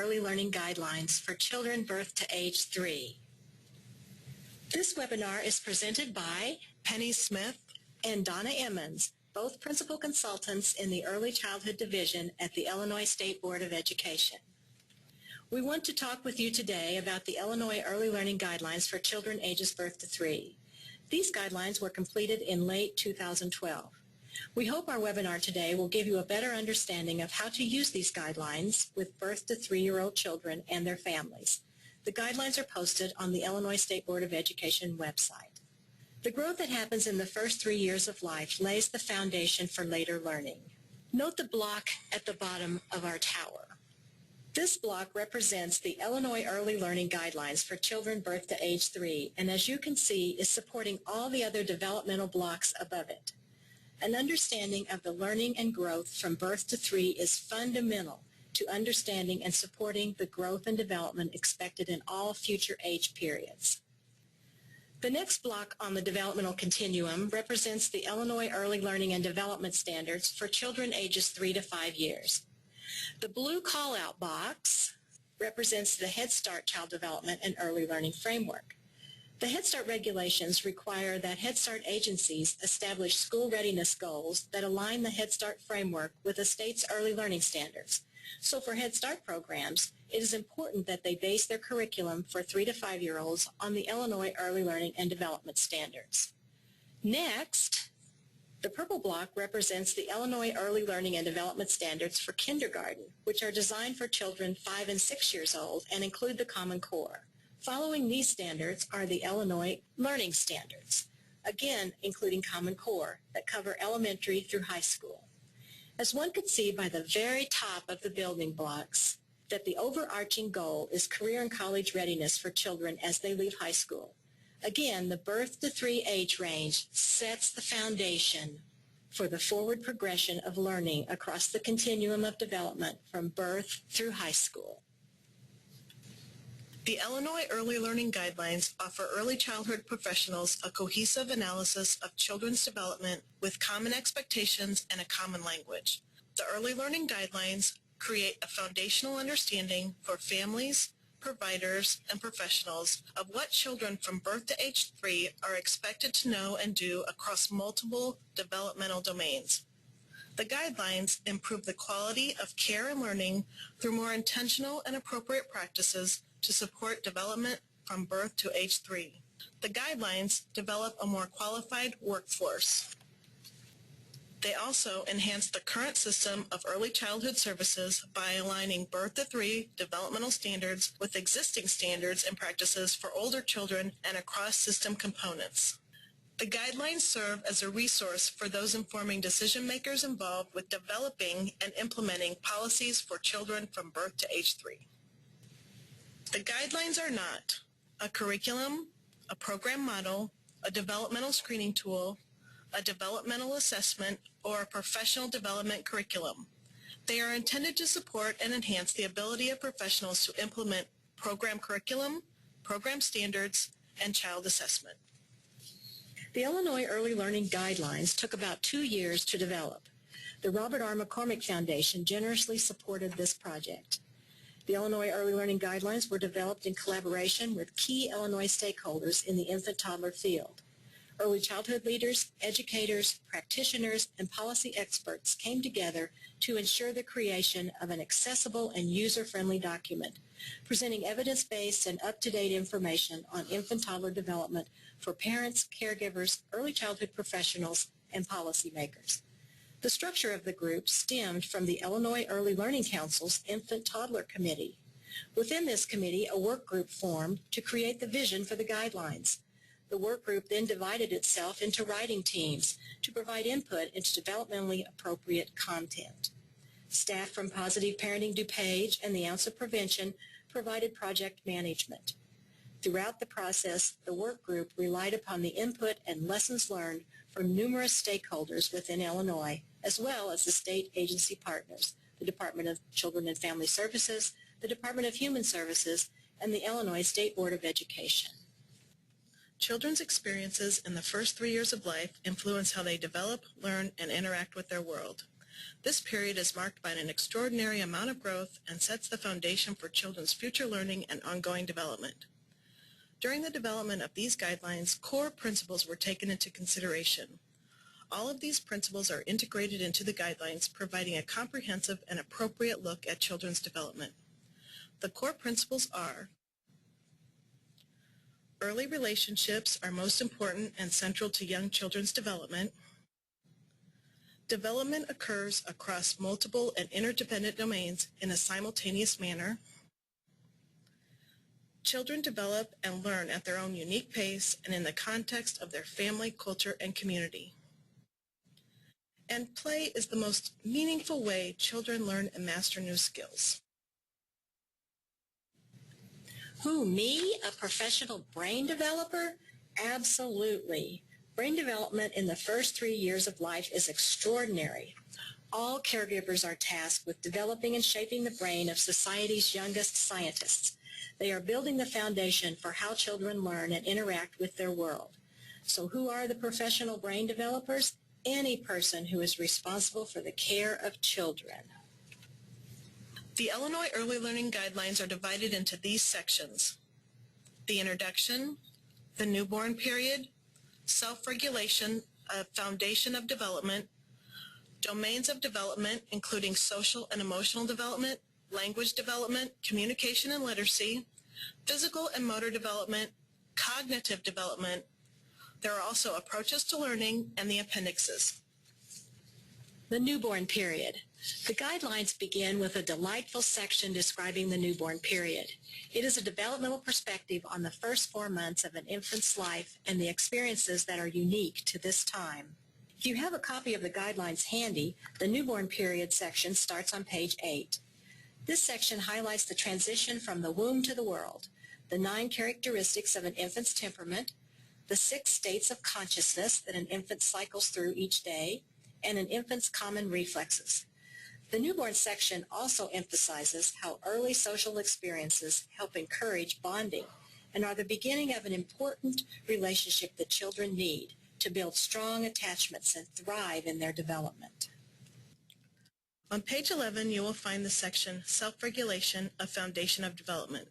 Early Learning Guidelines for Children Birth to Age 3. This webinar is presented by Penny Smith and Donna Emmons, both Principal Consultants in the Early Childhood Division at the Illinois State Board of Education. We want to talk with you today about the Illinois Early Learning Guidelines for children ages birth to 3. These guidelines were completed in late 2012. We hope our webinar today will give you a better understanding of how to use these guidelines with birth to 3-year-old children and their families. The guidelines are posted on the Illinois State Board of Education website. The growth that happens in the first 3 years of life lays the foundation for later learning. Note the block at the bottom of our tower. This block represents the Illinois Early Learning Guidelines for children birth to age 3, and as you can see, is supporting all the other developmental blocks above it. An understanding of the learning and growth from birth to 3 is fundamental to understanding and supporting the growth and development expected in all future age periods. The next block on the developmental continuum represents the Illinois Early Learning and Development Standards for children ages 3 to 5 years. The blue call-out box represents the Head Start Child Development and Early Learning Framework. The Head Start regulations require that Head Start agencies establish school readiness goals that align the Head Start framework with the state's early learning standards. So for Head Start programs, it is important that they base their curriculum for 3 to 5-year-olds on the Illinois Early Learning and Development Standards. Next, the purple block represents the Illinois Early Learning and Development Standards for kindergarten, which are designed for children 5 and 6 years old and include the Common Core. Following these standards are the Illinois Learning Standards, again including Common Core, that cover elementary through high school. As one could see by the very top of the building blocks, that the overarching goal is career and college readiness for children as they leave high school. Again, the birth to 3 age range sets the foundation for the forward progression of learning across the continuum of development from birth through high school. The Illinois Early Learning Guidelines offer early childhood professionals a cohesive analysis of children's development with common expectations and a common language. The Early Learning Guidelines create a foundational understanding for families, providers, and professionals of what children from birth to age 3 are expected to know and do across multiple developmental domains. The guidelines improve the quality of care and learning through more intentional and appropriate practices to support development from birth to age 3. The guidelines develop a more qualified workforce. They also enhance the current system of early childhood services by aligning birth to 3 developmental standards with existing standards and practices for older children and across system components. The guidelines serve as a resource for those informing decision makers involved with developing and implementing policies for children from birth to age 3. The guidelines are not a curriculum, a program model, a developmental screening tool, a developmental assessment, or a professional development curriculum. They are intended to support and enhance the ability of professionals to implement program curriculum, program standards, and child assessment. The Illinois Early Learning Guidelines took about 2 years to develop. The Robert R. McCormick Foundation generously supported this project. The Illinois Early Learning Guidelines were developed in collaboration with key Illinois stakeholders in the infant-toddler field. Early childhood leaders, educators, practitioners, and policy experts came together to ensure the creation of an accessible and user-friendly document, presenting evidence-based and up-to-date information on infant-toddler development for parents, caregivers, early childhood professionals, and policymakers. The structure of the group stemmed from the Illinois Early Learning Council's Infant-Toddler Committee. Within this committee, a work group formed to create the vision for the guidelines. The work group then divided itself into writing teams to provide input into developmentally appropriate content. Staff from Positive Parenting DuPage and the Ounce of Prevention provided project management. Throughout the process, the work group relied upon the input and lessons learned from numerous stakeholders within Illinois, as well as the state agency partners, the Department of Children and Family Services, the Department of Human Services, and the Illinois State Board of Education. Children's experiences in the first 3 years of life influence how they develop, learn, and interact with their world. This period is marked by an extraordinary amount of growth and sets the foundation for children's future learning and ongoing development. During the development of these guidelines, core principles were taken into consideration. All of these principles are integrated into the guidelines, providing a comprehensive and appropriate look at children's development. The core principles are: early relationships are most important and central to young children's development. Development occurs across multiple and interdependent domains in a simultaneous manner. Children develop and learn at their own unique pace and in the context of their family, culture, and community. And play is the most meaningful way children learn and master new skills. Who, me, a professional brain developer? Absolutely. Brain development in the first 3 years of life is extraordinary. All caregivers are tasked with developing and shaping the brain of society's youngest scientists. They are building the foundation for how children learn and interact with their world. So who are the professional brain developers? Any person who is responsible for the care of children. The Illinois Early Learning Guidelines are divided into these sections: the introduction, the newborn period, self-regulation, a foundation of development, domains of development, including social and emotional development, language development, communication and literacy, physical and motor development, cognitive development. There are also approaches to learning and the appendixes. The newborn period. The guidelines begin with a delightful section describing the newborn period. It is a developmental perspective on the first 4 months of an infant's life and the experiences that are unique to this time. If you have a copy of the guidelines handy, the newborn period section starts on page 8. This section highlights the transition from the womb to the world, the 9 characteristics of an infant's temperament, the 6 states of consciousness that an infant cycles through each day, and an infant's common reflexes. The newborn section also emphasizes how early social experiences help encourage bonding and are the beginning of an important relationship that children need to build strong attachments and thrive in their development. On page 11, you will find the section Self-Regulation, a Foundation of Development.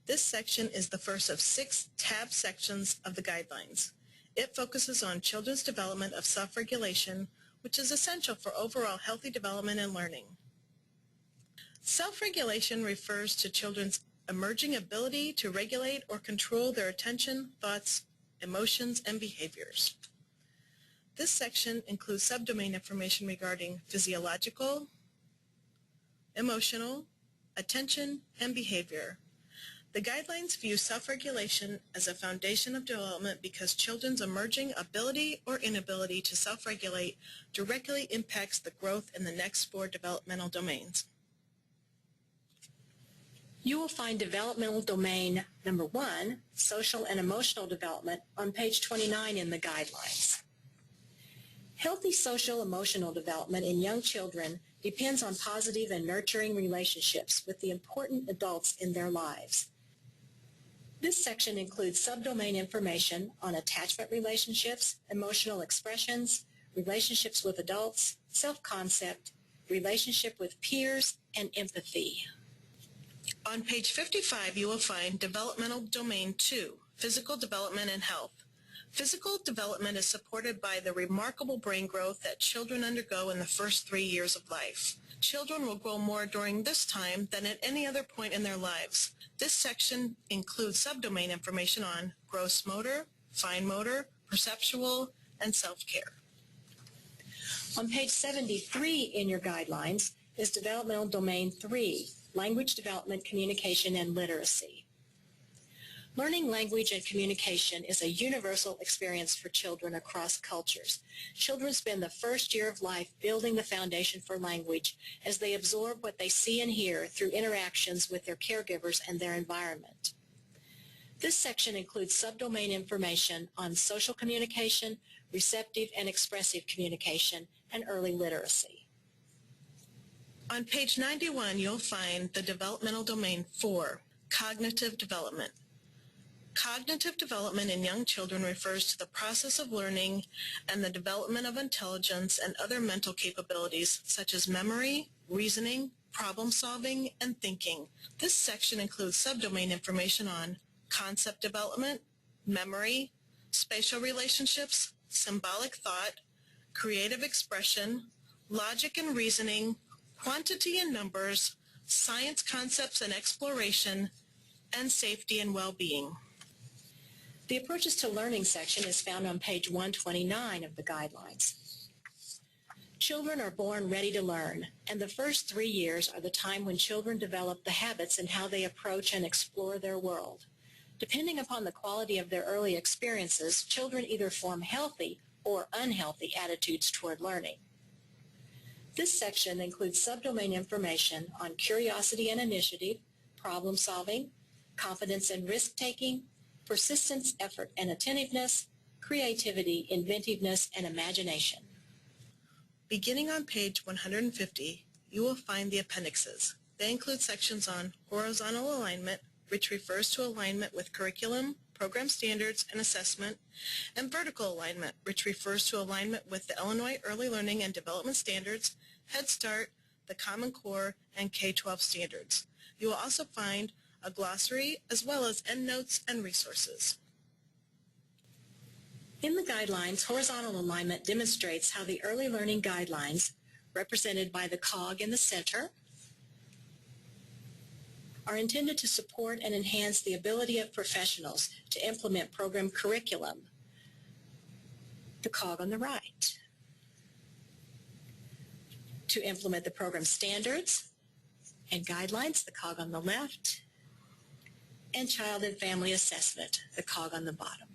This section is the first of 6 tab sections of the guidelines. It focuses on children's development of self-regulation, which is essential for overall healthy development and learning. Self-regulation refers to children's emerging ability to regulate or control their attention, thoughts, emotions, and behaviors. This section includes subdomain information regarding physiological, emotional, attention, and behavior. The guidelines view self-regulation as a foundation of development because children's emerging ability or inability to self-regulate directly impacts the growth in the next 4 developmental domains. You will find developmental domain number 1, social and emotional development, on page 29 in the guidelines. Healthy social emotional development in young children depends on positive and nurturing relationships with the important adults in their lives. This section includes subdomain information on attachment relationships, emotional expressions, relationships with adults, self-concept, relationship with peers, and empathy. On page 55, you will find Developmental Domain 2, Physical Development and Health. Physical development is supported by the remarkable brain growth that children undergo in the first 3 years of life. Children will grow more during this time than at any other point in their lives. This section includes subdomain information on gross motor, fine motor, perceptual, and self-care. On page 73 in your guidelines is Developmental Domain 3, Language Development, Communication, and Literacy. Learning language and communication is a universal experience for children across cultures. Children spend the first year of life building the foundation for language as they absorb what they see and hear through interactions with their caregivers and their environment. This section includes subdomain information on social communication, receptive and expressive communication, and early literacy. On page 91, you'll find the Developmental Domain 4, Cognitive Development. Cognitive development in young children refers to the process of learning and the development of intelligence and other mental capabilities such as memory, reasoning, problem solving, and thinking. This section includes subdomain information on concept development, memory, spatial relationships, symbolic thought, creative expression, logic and reasoning, quantity and numbers, science concepts and exploration, and safety and well-being. The Approaches to Learning section is found on page 129 of the guidelines. Children are born ready to learn, and the first 3 years are the time when children develop the habits in how they approach and explore their world. Depending upon the quality of their early experiences, children either form healthy or unhealthy attitudes toward learning. This section includes subdomain information on curiosity and initiative, problem solving, confidence and risk-taking, persistence, effort and attentiveness, creativity, inventiveness, and imagination. Beginning on page 150, you will find the appendixes. They include sections on horizontal alignment, which refers to alignment with curriculum, program standards, and assessment, and vertical alignment, which refers to alignment with the Illinois Early Learning and Development Standards, Head Start, the Common Core, and K-12 standards. You will also find a glossary, as well as endnotes and resources. In the guidelines, horizontal alignment demonstrates how the early learning guidelines, represented by the cog in the center, are intended to support and enhance the ability of professionals to implement program curriculum, the cog on the right, to implement the program standards and guidelines, the cog on the left, and child and family assessment, the cog on the bottom.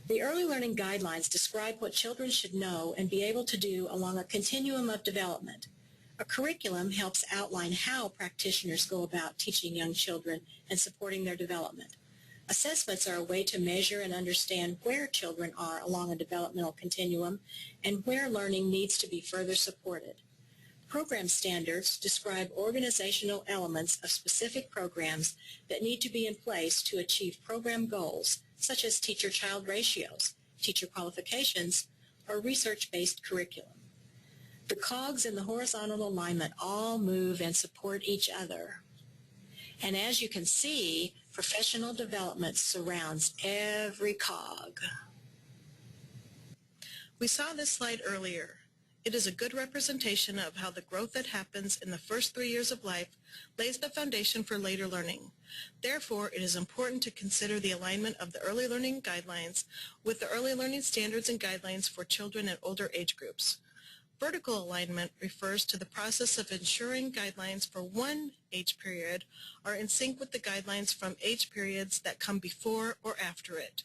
The early learning guidelines describe what children should know and be able to do along a continuum of development. A curriculum helps outline how practitioners go about teaching young children and supporting their development. Assessments are a way to measure and understand where children are along a developmental continuum and where learning needs to be further supported. Program standards describe organizational elements of specific programs that need to be in place to achieve program goals, such as teacher-child ratios, teacher qualifications, or research-based curriculum. The cogs in the horizontal alignment all move and support each other. And as you can see, professional development surrounds every cog. We saw this slide earlier. It is a good representation of how the growth that happens in the first 3 years of life lays the foundation for later learning. Therefore, it is important to consider the alignment of the early learning guidelines with the early learning standards and guidelines for children and older age groups. Vertical alignment refers to the process of ensuring guidelines for one age period are in sync with the guidelines from age periods that come before or after it.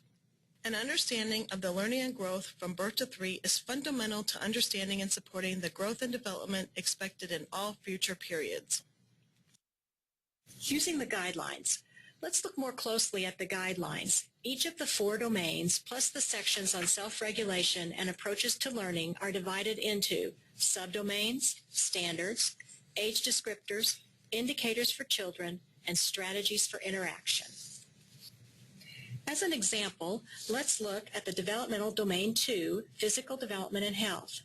An understanding of the learning and growth from birth to 3 is fundamental to understanding and supporting the growth and development expected in all future periods. Using the guidelines, let's look more closely at the guidelines. Each of the 4 domains, plus the sections on self-regulation and approaches to learning, are divided into subdomains, standards, age descriptors, indicators for children, and strategies for interaction. As an example, let's look at the Developmental Domain 2, Physical Development and Health.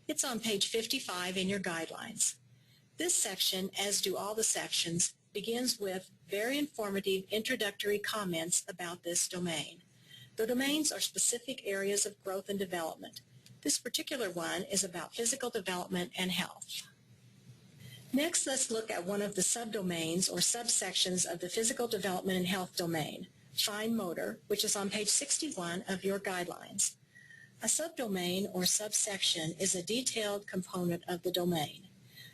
It's on page 55 in your guidelines. This section, as do all the sections, begins with very informative introductory comments about this domain. The domains are specific areas of growth and development. This particular one is about physical development and health. Next, let's look at one of the subdomains or subsections of the Physical Development and Health domain, Fine Motor, which is on page 61 of your guidelines. A subdomain or subsection is a detailed component of the domain.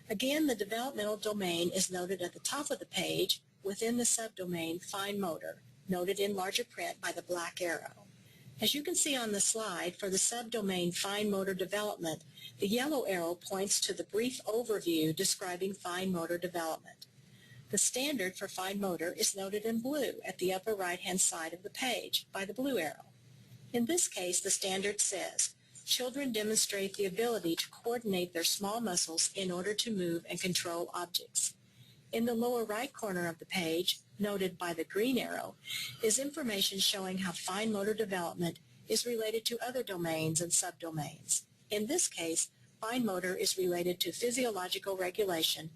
Again, the developmental domain is noted at the top of the page within the subdomain Fine Motor, noted in larger print by the black arrow. As you can see on the slide, for the subdomain Fine Motor Development, the yellow arrow points to the brief overview describing fine motor development. The standard for fine motor is noted in blue at the upper right-hand side of the page by the blue arrow. In this case, the standard says, children demonstrate the ability to coordinate their small muscles in order to move and control objects. In the lower right corner of the page, noted by the green arrow, is information showing how fine motor development is related to other domains and subdomains. In this case, fine motor is related to physiological regulation